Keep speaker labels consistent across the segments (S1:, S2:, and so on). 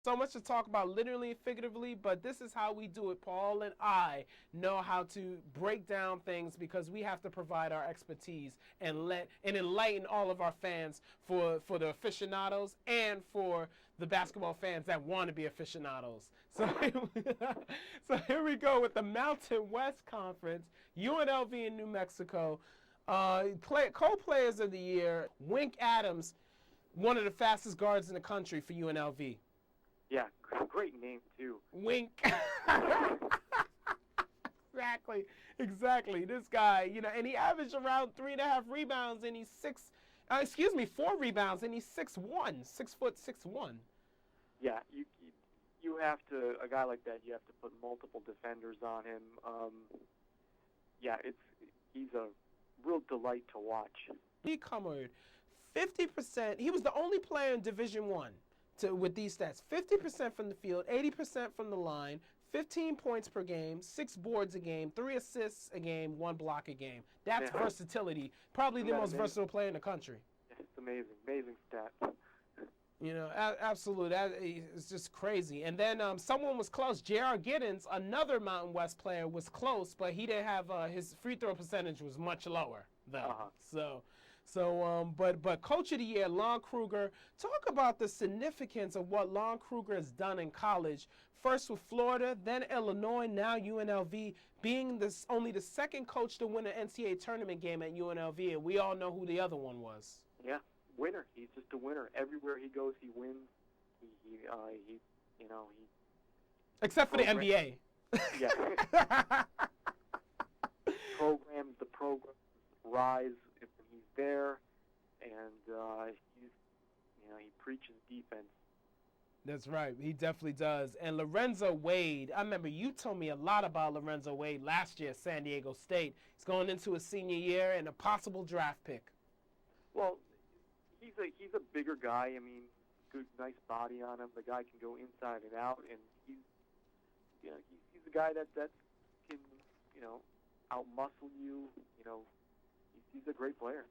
S1: So much to talk about literally and figuratively, but this is how we do it. Paul and I know how to break down things because we have to provide our expertise and enlighten all of our fans for the aficionados and for the basketball fans that want to be aficionados. So here we go with the Mountain West Conference, UNLV in New Mexico. Co-players of the year, Wink Adams, one of the fastest guards in the country for UNLV.
S2: Yeah, great name, too.
S1: Wink. Exactly. This guy, and he averaged around 3.5 rebounds, and he's 4 rebounds, and he's 6'1", 6'1".
S2: Yeah, you have to, a guy like that, you have to put multiple defenders on him. He's a real delight to watch.
S1: He covered 50%. He was the only player in Division I with these stats. 50% from the field, 80% from the line, 15 points per game, 6 boards a game, 3 assists a game, 1 block a game. That's versatility. Probably the most versatile player in the country.
S2: It's amazing. Amazing stats.
S1: Absolutely. That is just crazy. And then someone was close. J.R. Giddens, another Mountain West player, was close, but he didn't have his free throw percentage was much lower, though. But Coach of the Year, Lon Kruger. Talk about the significance of what Lon Kruger has done in college. First with Florida, then Illinois, now UNLV, being only the second coach to win an NCAA tournament game at UNLV, and we all know who the other one was.
S2: Yeah, winner. He's just a winner. Everywhere he goes, he wins.
S1: Except for the NBA.
S2: Yeah. The programs rise when he's there, and he preaches defense.
S1: That's right. He definitely does. And Lorenzo Wade, I remember you told me a lot about Lorenzo Wade last year at San Diego State. He's going into his senior year and a possible draft pick.
S2: Well, he's a bigger guy. I mean, good, nice body on him. The guy can go inside and out, and he's a guy that can outmuscle you. He's a great player.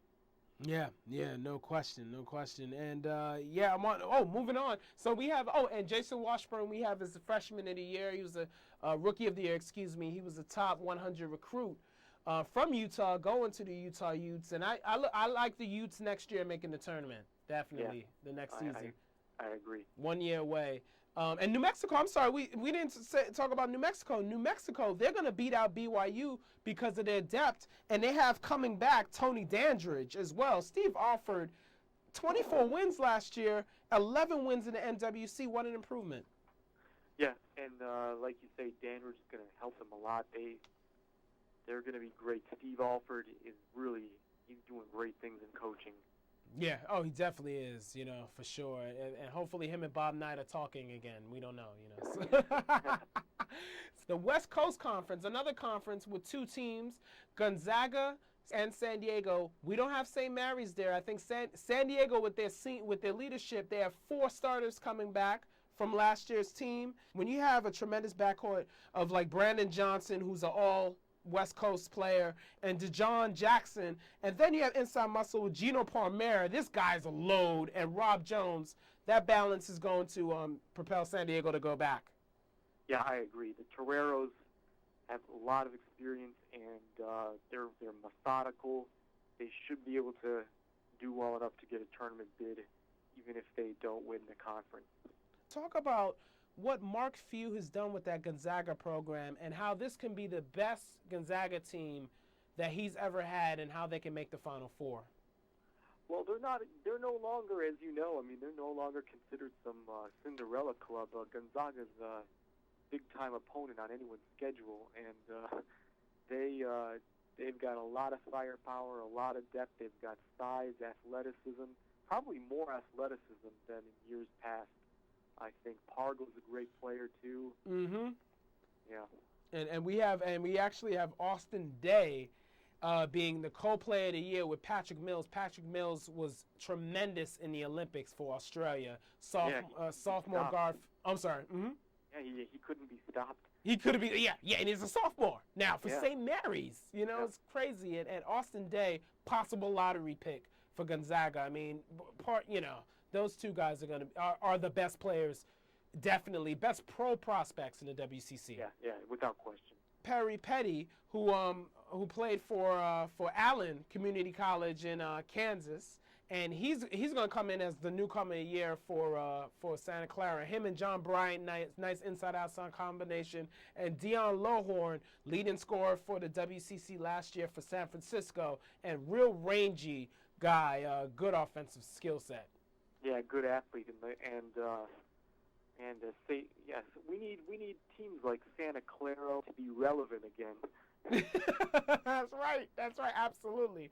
S1: Yeah, no question. And moving on. So we have, and Jason Washburn, we have as a freshman of the year. He was a rookie of the year, He was a top 100 recruit from Utah, going to the Utah Utes. And I like the Utes next year making the tournament, definitely, the next season.
S2: I agree.
S1: 1 year away. And New Mexico, I'm sorry, we didn't talk about New Mexico. New Mexico, they're going to beat out BYU because of their depth, and they have coming back Tony Dandridge as well. Steve Alford, 24 wins last year, 11 wins in the NWC. What an improvement.
S2: Yeah, and like you say, Dandridge is going to help them a lot. They're going to be great. Steve Alford he's doing great things in coaching.
S1: Yeah, he definitely is, for sure. And hopefully him and Bob Knight are talking again. We don't know, The West Coast Conference, another conference with 2 teams, Gonzaga and San Diego. We don't have St. Mary's there. I think San Diego, with their leadership, they have 4 starters coming back from last year's team. When you have a tremendous backcourt of like Brandon Johnson, who's an all West Coast player, and DeJohn Jackson, and then you have inside muscle with Gino Palmera. This guy's a load, and Rob Jones. That balance is going to propel San Diego to go back.
S2: Yeah, I agree. The Toreros have a lot of experience, and they're methodical. They should be able to do well enough to get a tournament bid, even if they don't win the conference.
S1: Talk about what Mark Few has done with that Gonzaga program and how this can be the best Gonzaga team that he's ever had and how they can make the Final Four.
S2: Well, they're no longer, as you know, they're no longer considered some Cinderella club. Gonzaga's a big-time opponent on anyone's schedule, and they've got a lot of firepower, a lot of depth. They've got size, athleticism, probably more athleticism than in years past. I think Pargo's a great player too.
S1: Mm-hmm.
S2: Yeah.
S1: And we actually have Austin Day being the co-player of the year with Patrick Mills. Patrick Mills was tremendous in the Olympics for Australia. Sophomore guard. I'm sorry. Mm-hmm.
S2: Yeah, he couldn't be stopped.
S1: He could have been. Yeah, and he's a sophomore now for St. Mary's. It's crazy. And Austin Day, possible lottery pick for Gonzaga. Those 2 guys are the best players Definitely. Best pro prospects in the WCC.
S2: Yeah, without question.
S1: Perry Petty, who played for Allen Community College in Kansas, and he's going to come in as the newcomer of the year for Santa Clara. Him and John Bryant, nice inside-outside combination, and Dion Lohorn, leading scorer for the WCC last year for San Francisco, and real rangy guy, good offensive skill set.
S2: Yeah, good athlete, say yes. We need teams like Santa Clara to be relevant again.
S1: That's right. Absolutely.